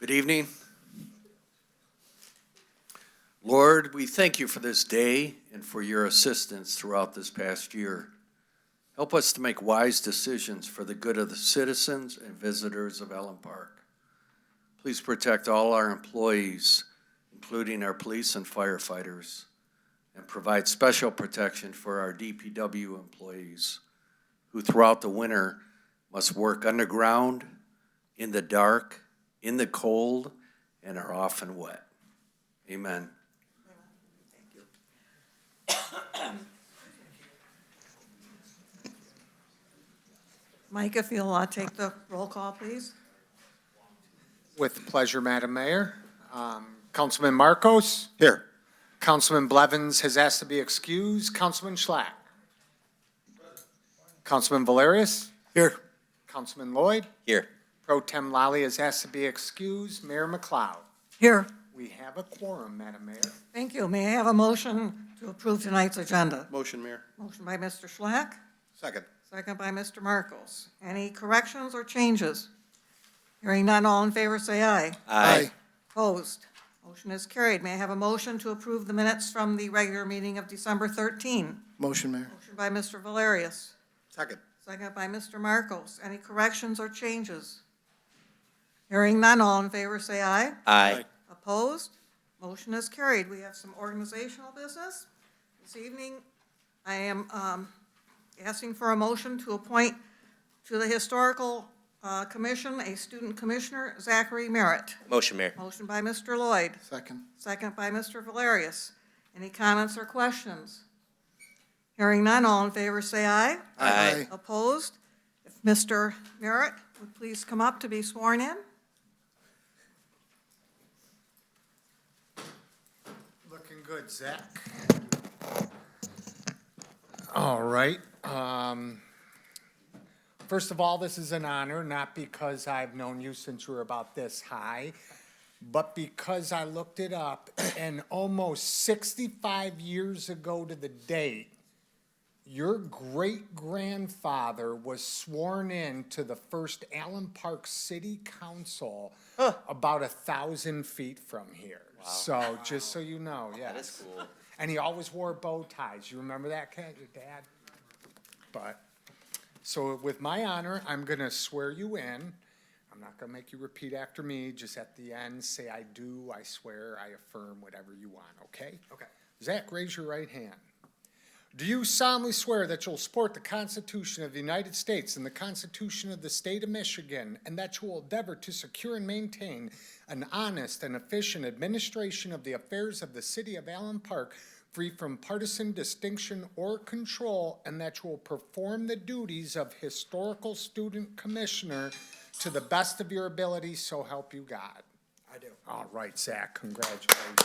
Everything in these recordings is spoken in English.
Good evening. Lord, we thank you for this day and for your assistance throughout this past year. Help us to make wise decisions for the good of the citizens and visitors of Allen Park. Please protect all our employees, including our police and firefighters, and provide special protection for our DPW employees, who throughout the winter must work underground, in the dark, in the cold, and are often wet. Amen. Mike, if you'll take the roll call, please. With pleasure, Madam Mayor. Councilman Marcos? Here. Councilman Blevins has asked to be excused. Councilman Schlack? Councilman Valerius? Here. Councilman Lloyd? Here. Pro Tem Lally has asked to be excused. Mayor McLeod? Here. We have a quorum, Madam Mayor. Thank you. May I have a motion to approve tonight's agenda? Motion, Mayor. Motion by Mr. Schlack, Second. second by Mr. Marcos. Any corrections or changes? Hearing none, all in favor say aye. Aye. Opposed? Motion is carried. May I have a motion to approve the minutes from the regular meeting of December 13? Motion, Mayor. Motion by Mr. Valerius, Second. second by Mr. Marcos. Any corrections or changes? Hearing none, all in favor say aye. Aye. Opposed? Motion is carried. We have some organizational business. This evening, I am asking for a motion to appoint to the Historical Commission a student commissioner, Zachary Merritt. Motion, Mayor. Motion by Mr. Lloyd, Second. second by Mr. Valerius. Any comments or questions? Hearing none, all in favor say aye. Aye. Opposed? If Mr. Merritt would please come up to be sworn in. Looking good, Zach. All right. First of all, this is an honor, not because I've known you since you were about this high, but because I looked it up, and almost 65 years ago to the date, your great-grandfather was sworn in to the first Allen Park City Council about 1,000 feet from here. Wow. So, just so you know, yes. That is cool. And he always wore bow ties. You remember that, Kat, your dad? But, so with my honor, I'm going to swear you in. I'm not going to make you repeat after me. Just at the end, say I do, I swear, I affirm, whatever you want, okay? Okay. Zach, raise your right hand. Do you solemnly swear that you'll support the Constitution of the United States and the Constitution of the State of Michigan, and that you will endeavor to secure and maintain an honest and efficient administration of the affairs of the city of Allen Park, free from partisan distinction or control, and that you will perform the duties of Historical Student Commissioner to the best of your ability, so help you God? I do. All right, Zach, congratulations.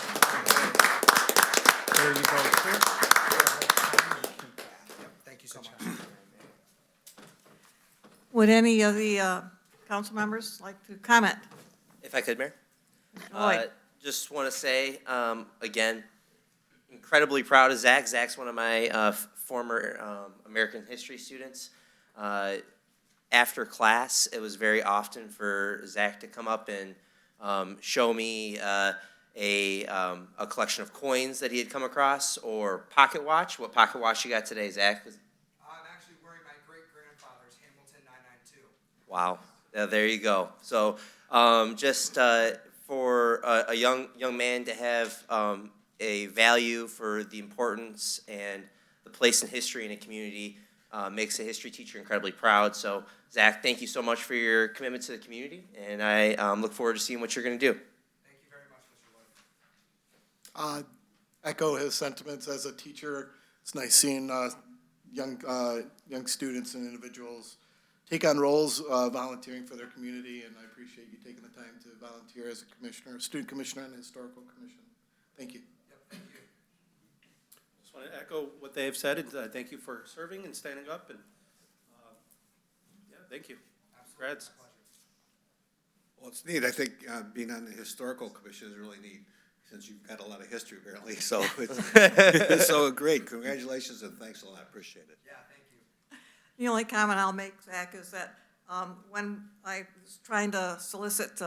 There you go, sir. Thank you so much. Would any of the council members like to comment? If I could, Mayor? Lloyd. Just want to say, again, incredibly proud of Zach. Zach's one of my former American history students. After class, it was very often for Zach to come up and show me a collection of coins that he had come across, or pocket watch. What pocket watch you got today, Zach? I'm actually wearing my great-grandfather's Hamilton 992. Wow, there you go. So just for a young man to have a value for the importance and the place in history in a community makes a history teacher incredibly proud. So Zach, thank you so much for your commitment to the community, and I look forward to seeing what you're going to do. Thank you very much, Mr. Lloyd. Echo his sentiments as a teacher. It's nice seeing young students and individuals take on roles volunteering for their community, and I appreciate you taking the time to volunteer as a commissioner, student commissioner on the historical commission. Thank you. Yep, thank you. Just want to echo what they have said, and thank you for serving and standing up, and yeah, thank you. Congrats. Well, it's neat. I think being on the historical commission is really neat, since you've got a lot of history apparently. So it's so great. Congratulations and thanks a lot. Appreciate it. Yeah, thank you. The only comment I'll make, Zach, is that when I was trying to solicit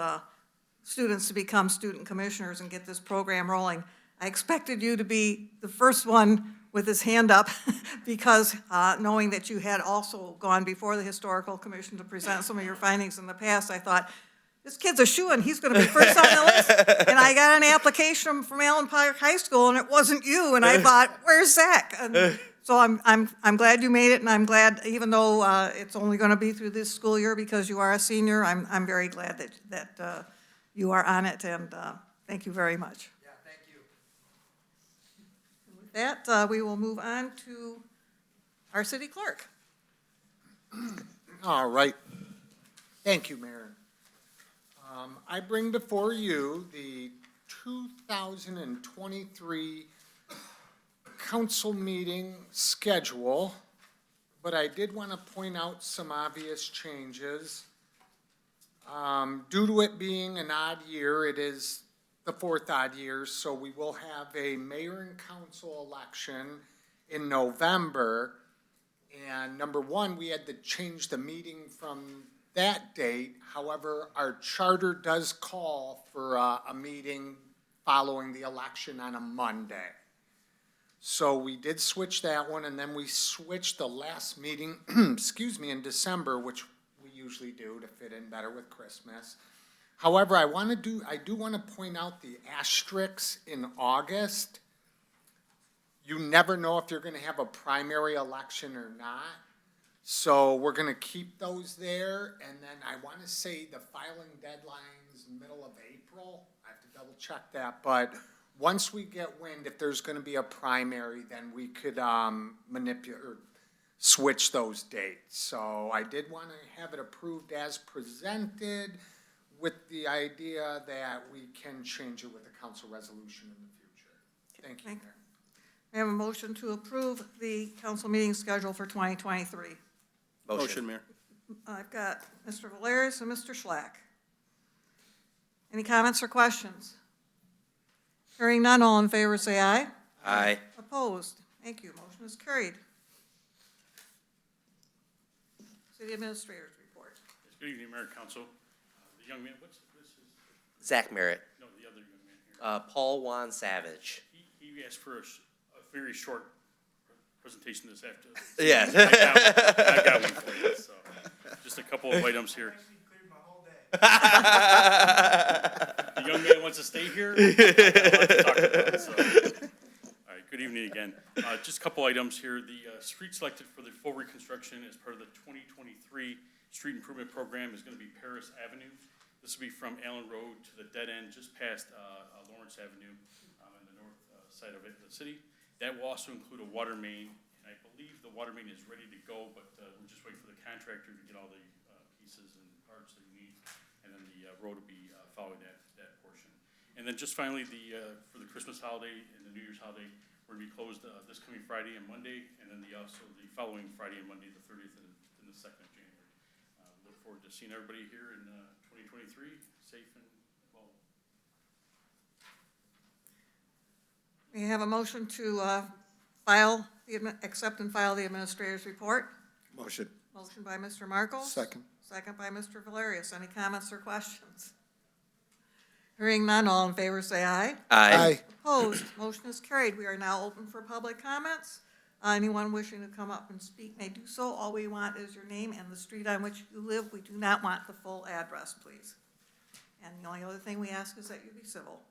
students to become student commissioners and get this program rolling. I expected you to be the first one with his hand up because knowing that you had also gone before the Historical Commission to present some of your findings in the past, I thought, this kid's a shoo-in, he's gonna be first on the list. And I got an application from Allen Park High School and it wasn't you, and I thought, where's Zach? And so I'm glad you made it, and I'm glad, even though it's only gonna be through this school year because you are a senior, I'm very glad that you are on it, and thank you very much. Yeah, thank you. With that, we will move on to our city clerk. All right. Thank you, Mayor. I bring before you the 2023 council meeting schedule, but I did want to point out some obvious changes. Due to it being an odd year, it is the fourth odd year, so we will have a mayor and council election in November. And number one, we had to change the meeting from that date. However, our charter does call for a meeting following the election on a Monday. So we did switch that one, and then we switched the last meeting, excuse me, in December, which we usually do to fit in better with Christmas. However, I do want to point out the asterisks in August. You never know if you're going to have a primary election or not. So we're going to keep those there, and then I want to say the filing deadline's middle of April. I have to double check that, but once we get wind, if there's going to be a primary, then we could manipulate or switch those dates. So I did want to have it approved as presented with the idea that we can change it with a council resolution in the future. Thank you, Mayor. I have a motion to approve the council meeting schedule for 2023. Motion, Mayor. I've got Mr. Valerius and Mr. Schlack. Any comments or questions? Hearing none, all in favor say aye. Aye. Opposed? Thank you. Motion is carried. City Administrator's report. Yes, good evening, Mayor, Council. The young man, this is, Zach Merritt. no, the other young man here. Paul Juan Savage. He asked for a very short presentation this afternoon. Yeah. I got one for you, so, just a couple of items here. Actually cleared my whole day. The young man wants to stay here. I have a lot to talk about, so. All right, good evening again. Just a couple items here. The street selected for the full reconstruction as part of the 2023 street improvement program is going to be Paris Avenue. This will be from Allen Road to the dead end just past Lawrence Avenue on the north side of the city. That will also include a water main, and I believe the water main is ready to go, but we're just waiting for the contractor to get all the pieces and parts that you need, and then the road will be following that portion. And then just finally, for the Christmas holiday and the New Year's holiday, we're going to be closed this coming Friday and Monday, and then also the following Friday and Monday, the 30th and the 2nd of January. We look forward to seeing everybody here in 2023, safe and well. We have a motion to accept and file the administrator's report. Motion. Motion by Mr. Markle. Second. Second by Mr. Valerius. Any comments or questions? Hearing none, all in favor say aye. Aye. Opposed, motion is carried. We are now open for public comments. Anyone wishing to come up and speak may do so. All we want is your name and the street on which you live. We do not want the full address, please. And the only other thing we ask is that you be civil.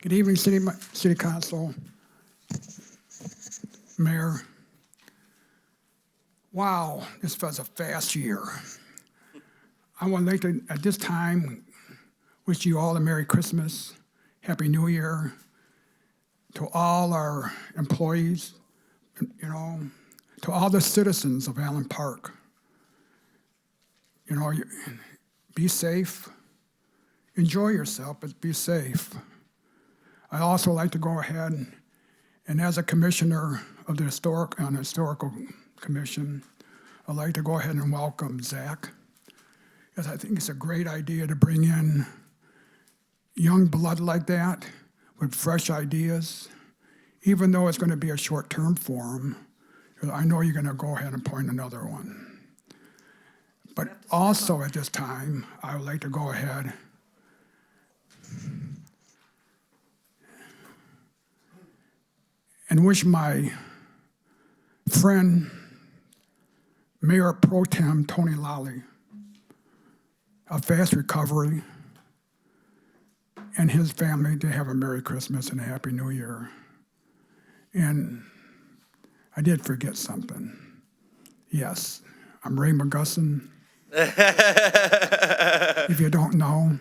Good evening, City Council, Mayor. Wow, this was a fast year. I would like to, at this time, wish you all a Merry Christmas, Happy New Year, to all our employees, you know, to all the citizens of Allen Park. You know, be safe, enjoy yourself, but be safe. I also like to go ahead and as a commissioner of the Historical Commission, I'd like to go ahead and welcome Zach, because I think it's a great idea to bring in young blood like that with fresh ideas, even though it's going to be a short term for him. I know you're gonna go ahead and appoint another one. But also at this time, I would like to go ahead and wish my friend, Mayor Pro Tem Tony Lally, a fast recovery, and his family to have a Merry Christmas and a Happy New Year. And I did forget something. Yes, I'm Ray McGusson. If you don't know,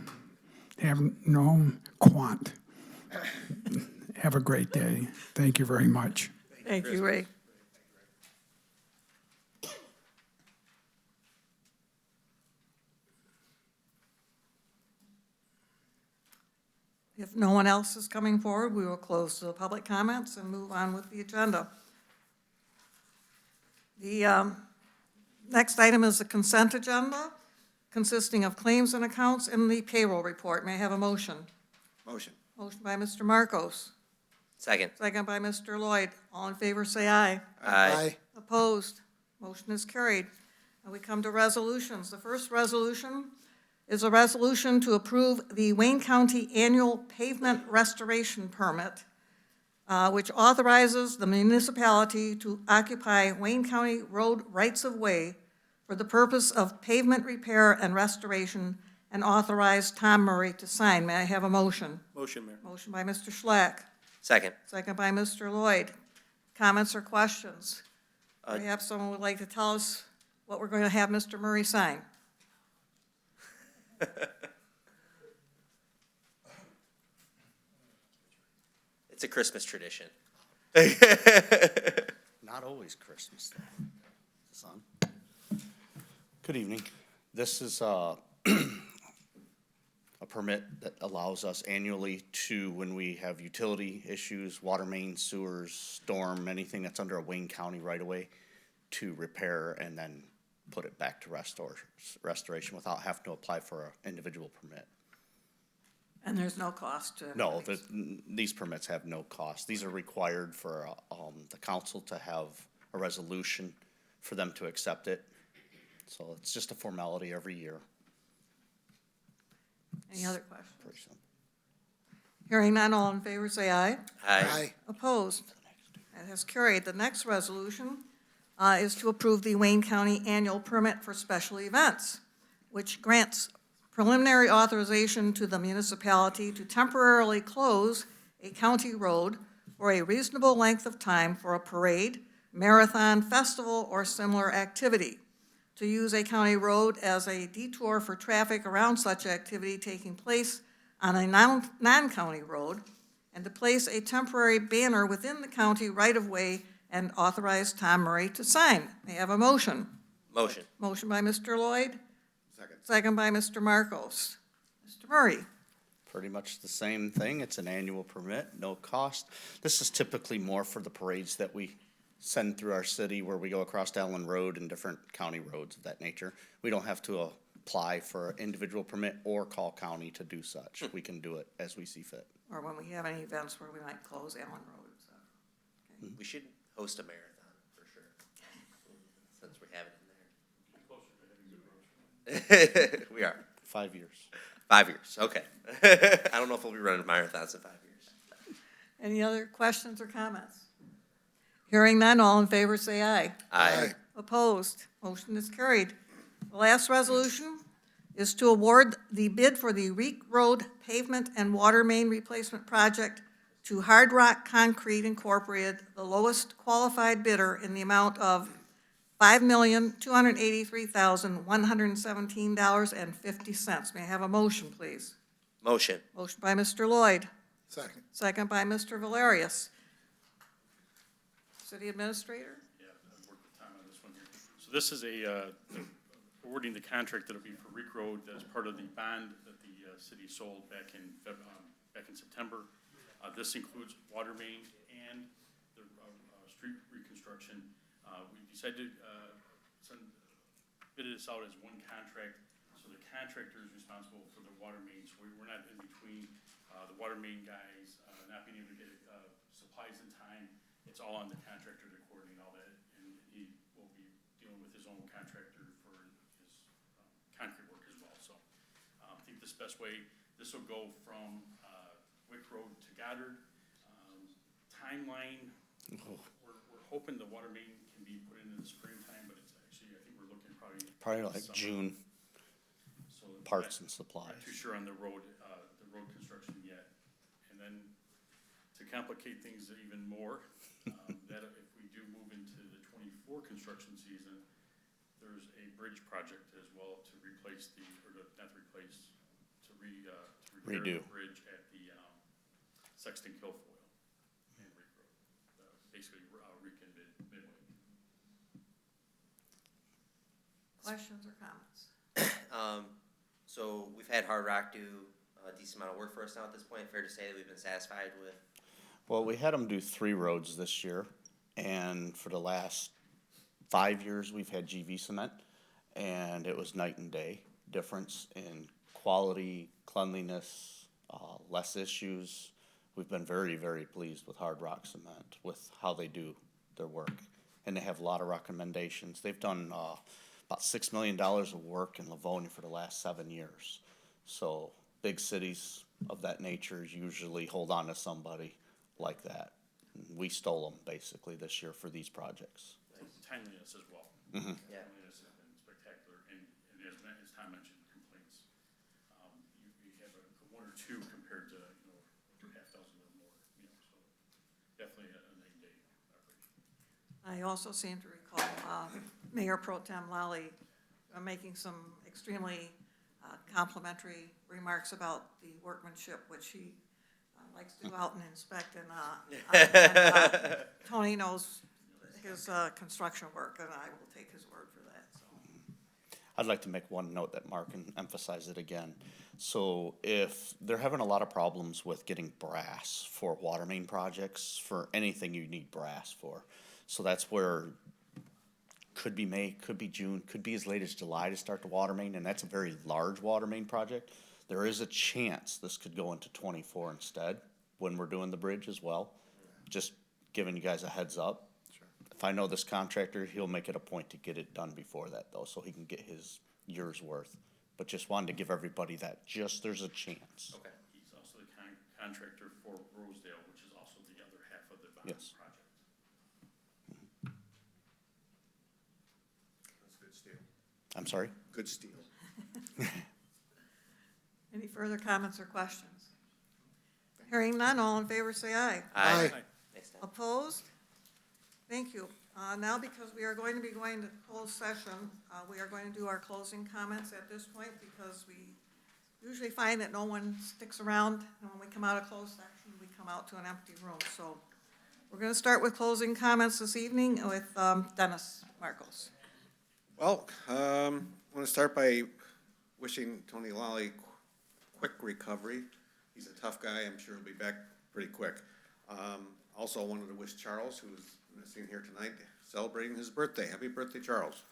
Quant. Have a great day. Thank you very much. Thank you, Ray. If no one else is coming forward, we will close the public comments and move on with the agenda. The next item is the consent agenda, consisting of claims and accounts and the payroll report. May I have a motion? Motion. Motion by Mr. Marcos, Second. second by Mr. Lloyd. All in favor, say aye. Aye. Opposed? Motion is carried. And we come to resolutions. The first resolution is a resolution to approve the Wayne County Annual Pavement Restoration Permit, which authorizes the municipality to occupy Wayne County road rights-of-way for the purpose of pavement repair and restoration, and authorize Tom Murray to sign. May I have a motion? Motion, Mayor. Motion by Mr. Schlack, Second. second by Mr. Lloyd. Comments or questions? Perhaps someone would like to tell us what we're going to have Mr. Murray sign. It's a Christmas tradition. Not always Christmas, though, son. Good evening. This is a permit that allows us annually to, when we have utility issues, water main, sewers, storm, anything that's under a Wayne County right-of-way, to repair and then put it back to restoration without having to apply for an individual permit. And there's no cost to it? No, these permits have no cost. These are required for the council to have a resolution for them to accept it. So it's just a formality every year. Any other questions? Pretty simple. Hearing none, all in favor, say aye. Aye. Opposed? That has carried. The next resolution is to approve the Wayne County Annual Permit for Special Events, which grants preliminary authorization to the municipality to temporarily close a county road for a reasonable length of time for a parade, marathon, festival, or similar activity, to use a county road as a detour for traffic around such activity taking place on a non-county road, and to place a temporary banner within the county right-of-way and authorize Tom Murray to sign. May I have a motion? Motion. Motion by Mr. Lloyd, Second. second by Mr. Marcos. Mr. Murray? Pretty much the same thing. It's an annual permit, no cost. This is typically more for the parades that we send through our city where we go across Allen Road and different county roads of that nature. We don't have to apply for an individual permit or call county to do such. We can do it as we see fit. Or when we have any events where we might close Allen Road and stuff. We should host a marathon for sure, since we have it in there. We are. 5 years. 5 years, okay. I don't know if we'll be running marathons in 5 years. Any other questions or comments? Hearing none, all in favor say aye. Aye. Opposed? Motion is carried. The last resolution is to award the bid for the Reek Road Pavement and Water Main Replacement Project to Hard Rock Concrete Incorporated, the lowest qualified bidder, in the amount of $5,283,117.50. May I have a motion, please? Motion. Motion by Mr. Lloyd, Second. second by Mr. Valerius. City Administrator? Yeah, I've worked with Tom on this one here. So this is awarding the contract that'll be for Reek Road as part of the bond that the city sold back in September. This includes water main and the street reconstruction. We decided to bid this out as one contract, so the contractor is responsible for the water main, so we're not in between the water main guys not being able to get supplies in time. It's all on the contractor to coordinate all that, and own contractor for his concrete work as well. So I think this best way, this will go from Wick Road to Goddard. Timeline, we're hoping the water main can be put in the springtime, but it's actually, I think we're looking Probably like summer. June, So parts and not supplies. too sure on the road construction yet. And then to complicate things even more, that if we do move into the 24 construction season, there's a bridge project as well to replace not replace, to repair Redo. the bridge at the Sexton Kilfoyle and Rick Road. Basically, Rick and Midway. Questions or comments? So we've had Hard Rock do a decent amount of work for us now at this point. Fair to say that we've been satisfied with. Well, we had them do 3 roads this year, and for the last 5 years, we've had GV cement, and it was night and day difference in quality, cleanliness, less issues. We've been very, very pleased with Hard Rock Cement, with how they do their work, and they have a lot of recommendations. They've done about $6 million of work in Livonia for the last 7 years. So big cities of that nature usually hold on to somebody like that. We stole them basically this year for these projects. Timeliness as well. Mhm. Yeah. Timeliness has been spectacular, and as Tom mentioned, complaints. You have a 1 or 2 compared to, half dozen or more, so definitely a night and day operation. I also seem to recall Mayor Pro Tem Lally making some extremely complimentary remarks about the workmanship, which he likes to go out and inspect, and Tony knows his construction work, and I will take his word for that, so. I'd like to make one note that Mark can emphasize it again. So if they're having a lot of problems with getting brass for water main projects, for anything you need brass for. So that's where could be May, could be June, could be as late as July to start the water main, and that's a very large water main project. There is a chance this could go into 24 instead when we're doing the bridge as well. Just giving you guys a heads up. If I know this contractor, he'll make it a point to get it done before that though, so he can get his year's worth. But just wanted to give everybody that, just there's a chance. Okay. He's also the contractor for Rosedale, which is also the other half of the bond Yes. project. That's good steel. I'm sorry? Good steel. Any further comments or questions? Hearing none, all in favor say aye. Aye. Thanks, Tom. Opposed? Thank you. Now, because we are going to be going to closed session, we are going to do our closing comments at this point because we usually find that no one sticks around, and when we come out of closed session, we come out to an empty room. So we're going to start with closing comments this evening with Dennis Marcos. Well, I want to start by wishing Tony Lally quick recovery. He's a tough guy. I'm sure he'll be back pretty quick. Also wanted to wish Charles, who's missing here tonight, celebrating his birthday. Happy birthday, Charles.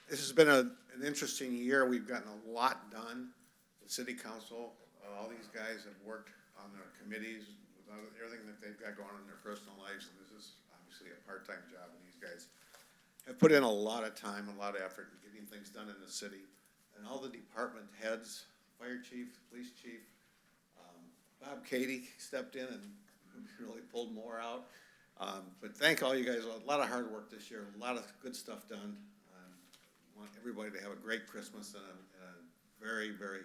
This has been an interesting year. We've gotten a lot done. The city council, all these guys have worked on their committees, with everything that they've got going on in their personal lives, and this is obviously a part-time job, and these guys have put in a lot of time, a lot of effort in getting things done in the city. And all the department heads, fire chief, police chief, Bob Cady stepped in and really pulled more out. But thank all you guys, a lot of hard work this year, a lot of good stuff done. I want everybody to have a great Christmas and a very, very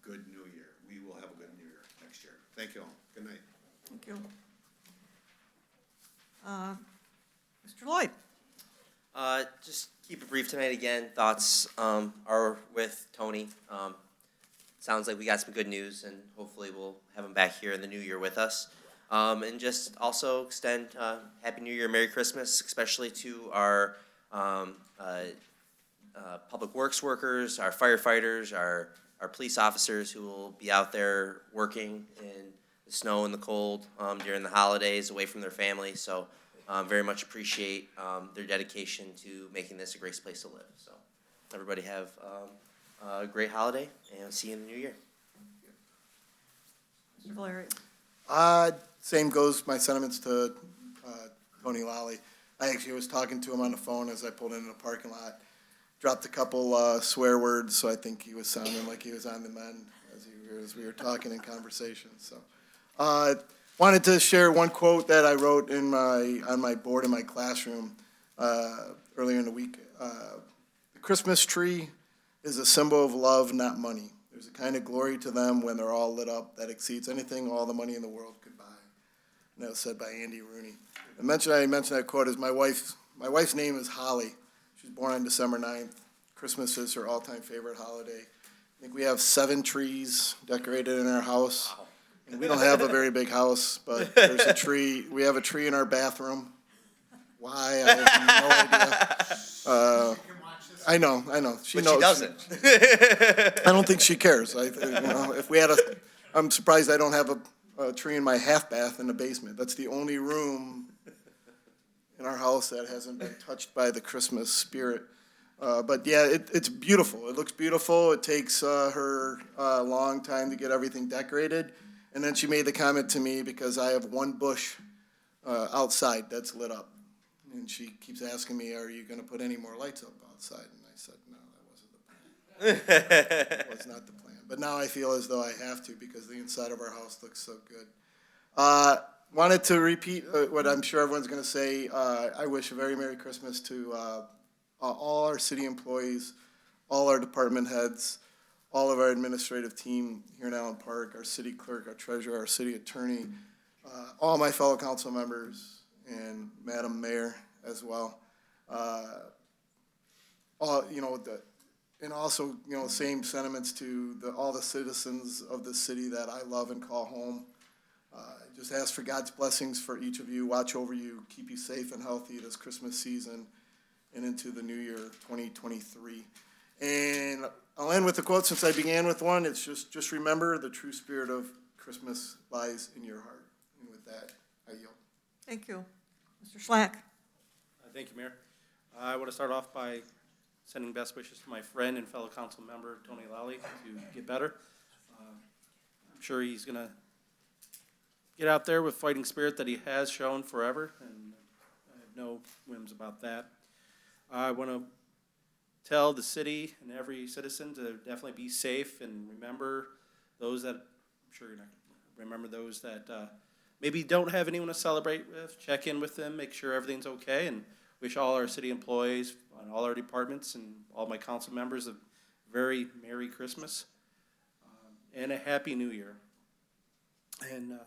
good New Year. We will have a good New Year next year. Thank you all. Good night. Thank you. Mr. Lloyd? Just keep it brief tonight again. Thoughts are with Tony. Sounds like we got some good news, and hopefully we'll have him back here in the new year with us. And just also extend Happy New Year, Merry Christmas, especially to our public works workers, our firefighters, our police officers who will be out there working in the snow and the cold during the holidays away from their families. So very much appreciate their dedication to making this a great place to live. So everybody have a great holiday, and see you in the new year. Mr. Valeri? Same goes, my sentiments to Tony Lally. I actually was talking to him on the phone as I pulled into the parking lot. Dropped a couple swear words, so I think he was sounding like he was on the mend as we were talking in conversation. So, wanted to share one quote that I wrote on my board in my classroom earlier in the week. The Christmas tree is a symbol of love, not money. There's a kind of glory to them when they're all lit up that exceeds anything all the money in the world could buy. And that was said by Andy Rooney. I mentioned that quote is my wife's name is Holly. She was born on December 9th. Christmas is her all-time favorite holiday. I think we have 7 trees decorated in our house. And we don't have a very big house, but there's a tree. We have a tree in our bathroom. Why? I have no idea. I know. She But knows. she doesn't. I don't think she cares. If we had I'm surprised I don't have a tree in my half bath in the basement. That's the only room in our house that hasn't been touched by the Christmas spirit. But yeah, it's beautiful. It looks beautiful. It takes her a long time to get everything decorated. And then she made the comment to me because I have one bush outside that's lit up. And she keeps asking me, are you going to put any more lights up outside? And I said, no, that wasn't the plan. That was not the plan. But now I feel as though I have to because the inside of our house looks so good. Wanted to repeat what I'm sure everyone's going to say. I wish a very Merry Christmas to all our city employees, all our department heads, all of our administrative team here in Allen Park, our city clerk, our treasurer, our city attorney, all my fellow council members, and Madam Mayor as well. And also, same sentiments to all the citizens of the city that I love and call home. Just ask for God's blessings for each of you, watch over you, keep you safe and healthy this Christmas season and into the new year, 2023. And I'll end with a quote since I began with one. It's just remember the true spirit of Christmas lies in your heart. And with that, I yield. Thank you. Mr. Schlack. Thank you, Mayor. I want to start off by sending best wishes to my friend and fellow council member, Tony Lally, to get better. I'm sure he's going to get out there with fighting spirit that he has shown forever, and I have no whims about that. I want to tell the city and every citizen to definitely be safe and remember those that, I'm sure you're not, remember those that maybe don't have anyone to celebrate with, check in with them, make sure everything's okay, and wish all our city employees and all our departments and all my council members a very Merry Christmas and a Happy New Year. And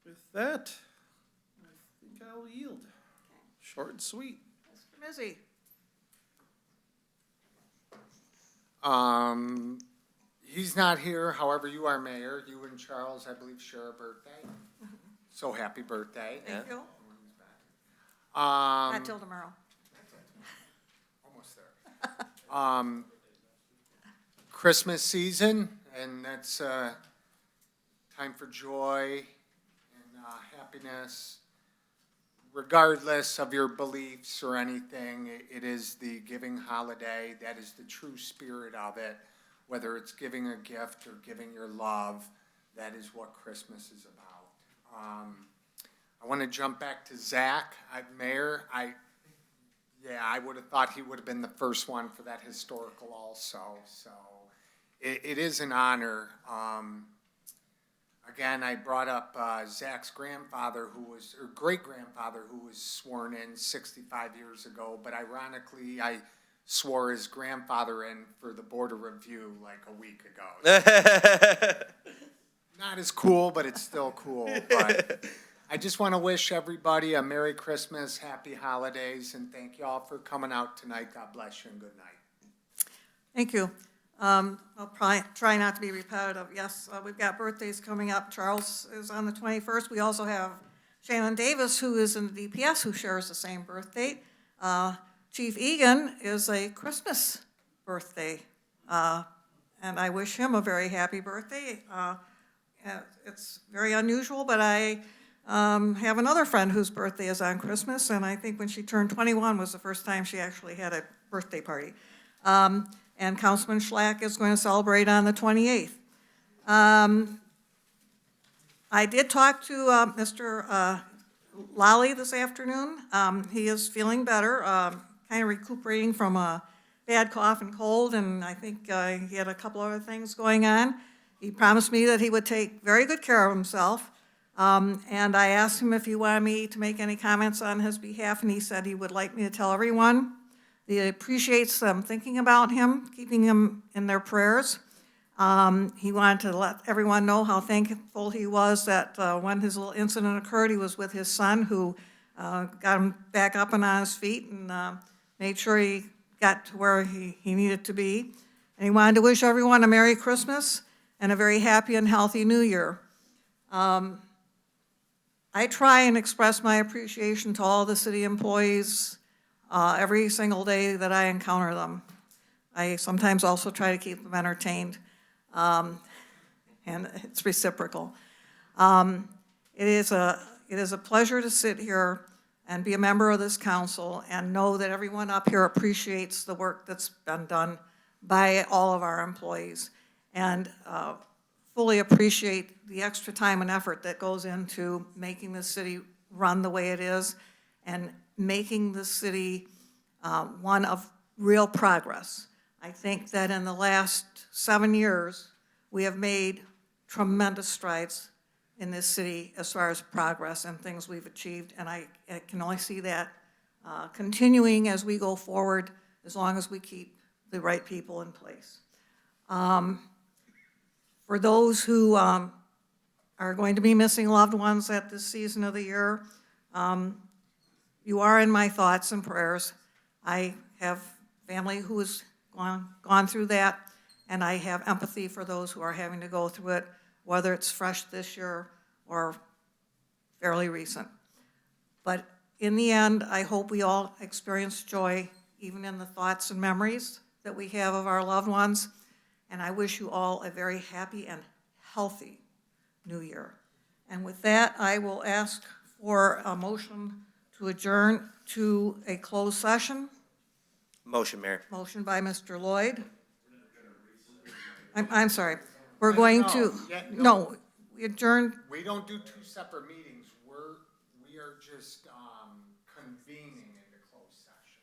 with that, I think I'll yield. Short and sweet. Mr. Mizzi. He's not here, however, you are mayor. You and Charles, I believe, share a birthday. So happy birthday. Thank you. Not Not till tomorrow. Almost there. Christmas season, and that's time for joy and happiness. Regardless of your beliefs or anything, it is the giving holiday. That is the true spirit of it. Whether it's giving a gift or giving your love, that is what Christmas is about. I want to jump back to Zach, Mayor. I would have thought he would have been the first one for that historical also. So it is an honor. Again, I brought up Zach's grandfather, or great-grandfather, who was sworn in 65 years ago. But ironically, I swore his grandfather in for the Board of Review like a week ago. Not as cool, but it's still cool. But I just want to wish everybody a Merry Christmas, Happy Holidays, and thank you all for coming out tonight. God bless you and good night. Thank you. I'll probably try not to be repetitive. Yes, we've got birthdays coming up. Charles is on the 21st. We also have Shannon Davis, who is in the DPS, who shares the same birthday. Chief Egan is a Christmas birthday, and I wish him a very happy birthday. It's very unusual, but I have another friend whose birthday is on Christmas, and I think when she turned 21 was the first time she actually had a birthday party. And Councilman Schlack is going to celebrate on the 28th. I did talk to Mr. Lally this afternoon. He is feeling better, kind of recuperating from a bad cough and cold, and I think he had a couple other things going on. He promised me that he would take very good care of himself, and I asked him if he wanted me to make any comments on his behalf, and he said he would like me to tell everyone that he appreciates them thinking about him, keeping him in their prayers. He wanted to let everyone know how thankful he was that when his little incident occurred, he was with his son, who got him back up and on his feet and made sure he got to where he needed to be. And he wanted to wish everyone a Merry Christmas and a very happy and healthy New Year. I try and express my appreciation to all the city employees every single day that I encounter them. I sometimes also try to keep them entertained, and it's reciprocal. It is a pleasure to sit here and be a member of this council and know that everyone up here appreciates the work that's been done by all of our employees, and fully appreciate the extra time and effort that goes into making the city run the way it is and making the city one of real progress. I think that in the last 7 years, we have made tremendous strides in this city as far as progress and things we've achieved, and I can only see that continuing as we go forward, as long as we keep the right people in place. For those who are going to be missing loved ones at this season of the year, you are in my thoughts and prayers. I have family who has gone through that, and I have empathy for those who are having to go through it, whether it's fresh this year or fairly recent. But in the end, I hope we all experience joy, even in the thoughts and memories that we have of our loved ones. And I wish you all a very happy and healthy New Year. And with that, I will ask for a motion to adjourn to a closed session. Motion, Mayor. Motion by Mr. Lloyd. I'm sorry. We're going to, no, we adjourned. We don't do two separate meetings. We are just convening into closed session.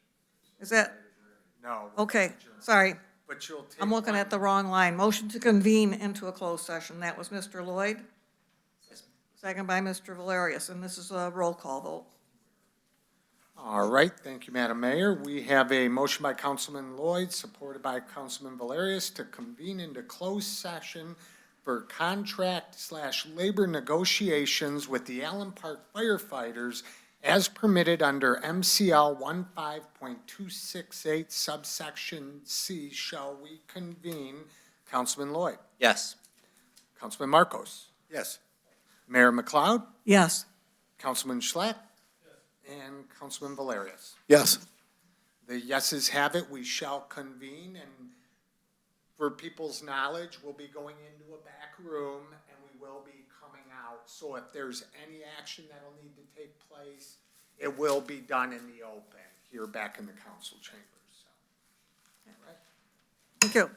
Is that, No. okay, sorry. But you'll take. I'm looking at the wrong line. Motion to convene into a closed session. That was Mr. Lloyd. Second by Mr. Valerius, and this is a roll call vote. All right, thank you, Madam Mayor. We have a motion by Councilman Lloyd, supported by Councilman Valerius, to convene into closed session for contract/labor negotiations with the Allen Park firefighters as permitted under MCL 15.268 subsection C. Shall we convene? Councilman Lloyd. Yes. Councilman Marcos. Yes. Mayor McLeod. Yes. Councilman Schlatt. And Councilman Valerius. Yes. The yeses have it. We shall convene, and for people's knowledge, we'll be going into a back room and we will be coming out. So if there's any action that'll need to take place, it will be done in the open here back in the council chambers. So. All right. Thank you.